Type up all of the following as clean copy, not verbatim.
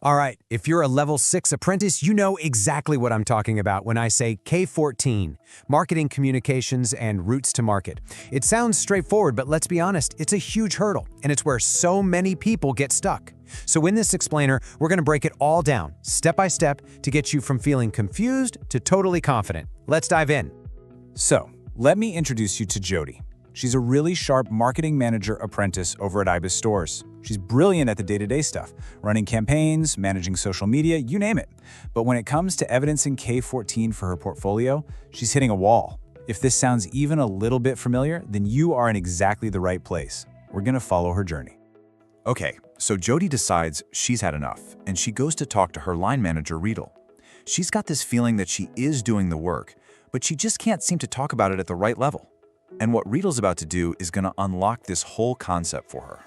All right, if you're a level 6 apprentice, you know exactly what I'm talking about when I say K14, marketing communications and routes to market. It sounds straightforward, but let's be honest, it's a huge hurdle, and it's where so many people get stuck. So in this explainer, we're going to break it all down, step by step, to get you from feeling confused to totally confident. Let's dive in. So, let me introduce you to Jody. She's a really sharp marketing manager apprentice over at IBIS Stores. She's brilliant at the day-to-day stuff, running campaigns, managing social media, you name it. But when it comes to evidencing K14 for her portfolio, she's hitting a wall. If this sounds even a little bit familiar, then you are in exactly the right place. We're gonna follow her journey. Okay, so Jody decides she's had enough, and she goes to talk to her line manager, Riedel. She's got this feeling that she is doing the work, but she just can't seem to talk about it at the right level. And what Riedel's about to do is going to unlock this whole concept for her.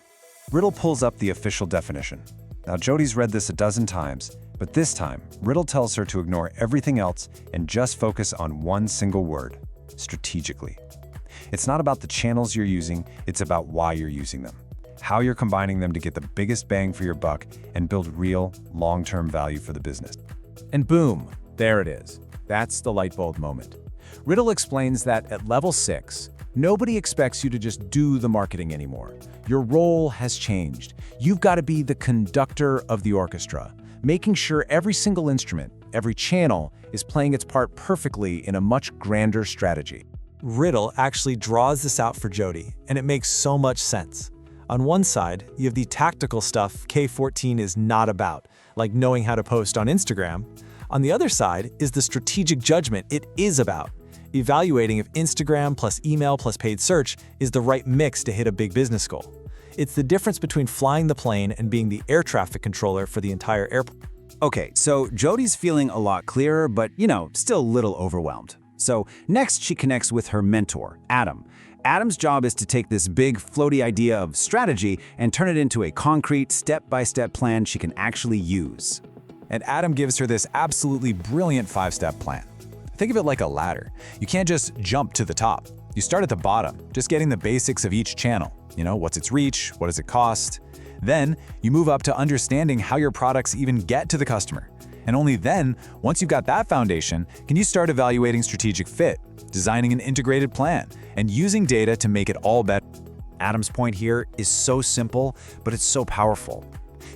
Riedel pulls up the official definition. Now, Jody's read this a dozen times, but this time, Riedel tells her to ignore everything else and just focus on one single word: strategically. It's not about the channels you're using, it's about why you're using them, how you're combining them to get the biggest bang for your buck and build real, long-term value for the business. And boom, there it is. That's the light bulb moment. Riedel explains that at level 6, nobody expects you to just do the marketing anymore. Your role has changed. You've got to be the conductor of the orchestra, making sure every single instrument, every channel, is playing its part perfectly in a much grander strategy. Riedel actually draws this out for Jody, and it makes so much sense. On one side, you have the tactical stuff K14 is not about, like knowing how to post on Instagram. On the other side is the strategic judgment it is about, evaluating if Instagram plus email plus paid search is the right mix to hit a big business goal. It's the difference between flying the plane and being the air traffic controller for the entire airport. Okay, so Jody's feeling a lot clearer, but, still a little overwhelmed. So next she connects with her mentor, Adam. Adam's job is to take this big, floaty idea of strategy and turn it into a concrete, step-by-step plan she can actually use. And Adam gives her this absolutely brilliant 5-step plan. Think of it like a ladder. You can't just jump to the top. You start at the bottom, just getting the basics of each channel. What's its reach? What does it cost? Then you move up to understanding how your products even get to the customer. And only then, once you've got that foundation, can you start evaluating strategic fit, designing an integrated plan, and using data to make it all better. Adam's point here is so simple, but it's so powerful.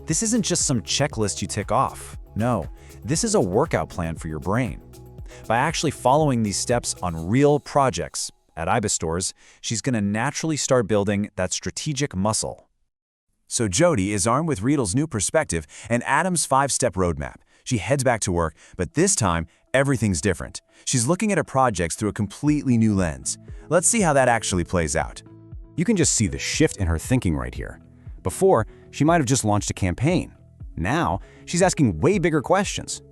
This isn't just some checklist you tick off. No, this is a workout plan for your brain. By actually following these steps on real projects at IBIS Stores, she's going to naturally start building that strategic muscle. So Jody is armed with Riedel's new perspective and Adam's 5-step roadmap. She heads back to work, but this time, everything's different. She's looking at her projects through a completely new lens. Let's see how that actually plays out. You can just see the shift in her thinking right here. Before, she might have just launched a campaign. Now, she's asking way bigger questions.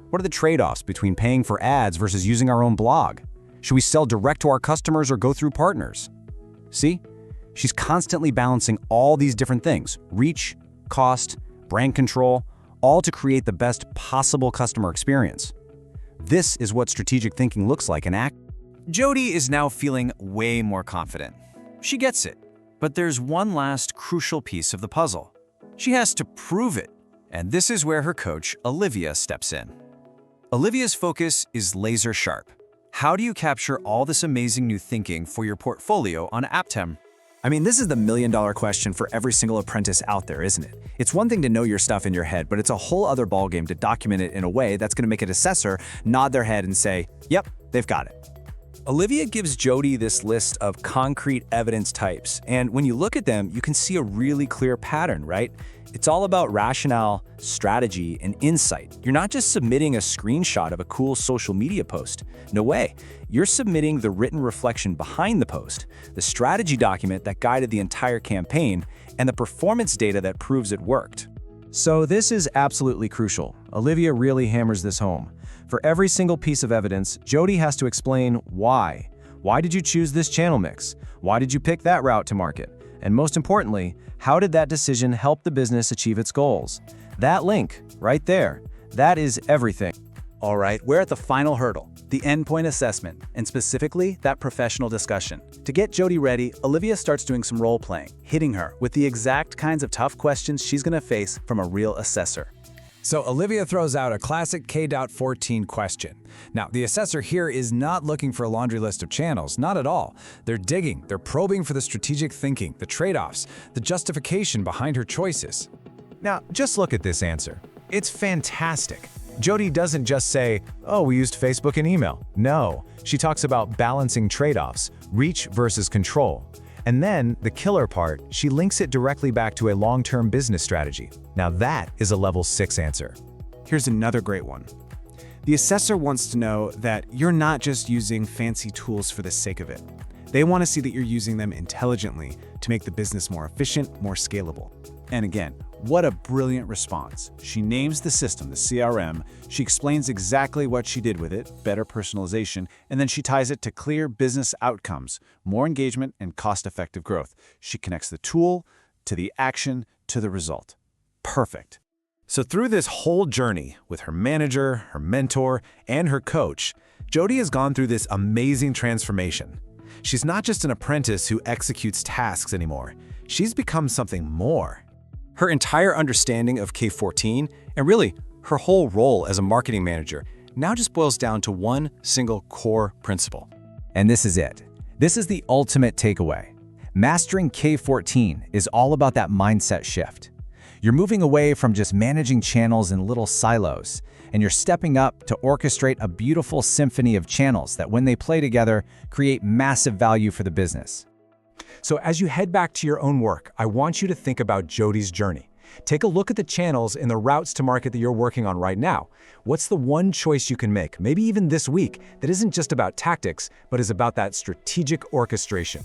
What are the trade-offs between paying for ads versus using our own blog? Should we sell direct to our customers or go through partners? See? She's constantly balancing all these different things: reach, cost, brand control, all to create the best possible customer experience. This is what strategic thinking looks like in action. Jody is now feeling way more confident. She gets it, but there's one last crucial piece of the puzzle. She has to prove it, and this is where her coach, Olivia, steps in. Olivia's focus is laser sharp. How do you capture all this amazing new thinking for your portfolio on Aptem? I mean, this is the million-dollar question for every single apprentice out there, isn't it? It's one thing to know your stuff in your head, but it's a whole other ballgame to document it in a way that's going to make an assessor nod their head and say, yep, they've got it. Olivia gives Jody this list of concrete evidence types, and when you look at them, you can see a really clear pattern, right? It's all about rationale, strategy, and insight. You're not just submitting a screenshot of a cool social media post. No way. You're submitting the written reflection behind the post, the strategy document that guided the entire campaign, and the performance data that proves it worked. So this is absolutely crucial. Olivia really hammers this home. For every single piece of evidence, Jody has to explain why. Why did you choose this channel mix? Why did you pick that route to market? And most importantly, how did that decision help the business achieve its goals? That link, right there, that is everything. All right, we're at the final hurdle, the endpoint assessment, and specifically that professional discussion. To get Jody ready, Olivia starts doing some role-playing, hitting her with the exact kinds of tough questions she's going to face from a real assessor. So Olivia throws out a classic K.14 question. Now, the assessor here is not looking for a laundry list of channels, not at all. They're digging, they're probing for the strategic thinking, the trade-offs, the justification behind her choices. Now, just look at this answer. It's fantastic. Jody doesn't just say, oh, we used Facebook and email. No, she talks about balancing trade-offs, reach versus control. And then, the killer part, she links it directly back to a long-term business strategy. Now that is a level 6 answer. Here's another great one. The assessor wants to know that you're not just using fancy tools for the sake of it. They want to see that you're using them intelligently to make the business more efficient, more scalable. And again, what a brilliant response. She names the system, the CRM, she explains exactly what she did with it, better personalization, and then she ties it to clear business outcomes, more engagement, and cost-effective growth. She connects the tool to the action to the result. Perfect. So through this whole journey with her manager, her mentor, and her coach, Jody has gone through this amazing transformation. She's not just an apprentice who executes tasks anymore. She's become something more. Her entire understanding of K14, and really her whole role as a marketing manager, now just boils down to one single core principle. And this is it. This is the ultimate takeaway. Mastering K14 is all about that mindset shift. You're moving away from just managing channels in little silos, and you're stepping up to orchestrate a beautiful symphony of channels that, when they play together, create massive value for the business. So as you head back to your own work, I want you to think about Jody's journey. Take a look at the channels and the routes to market that you're working on right now. What's the one choice you can make, maybe even this week, that isn't just about tactics, but is about that strategic orchestration?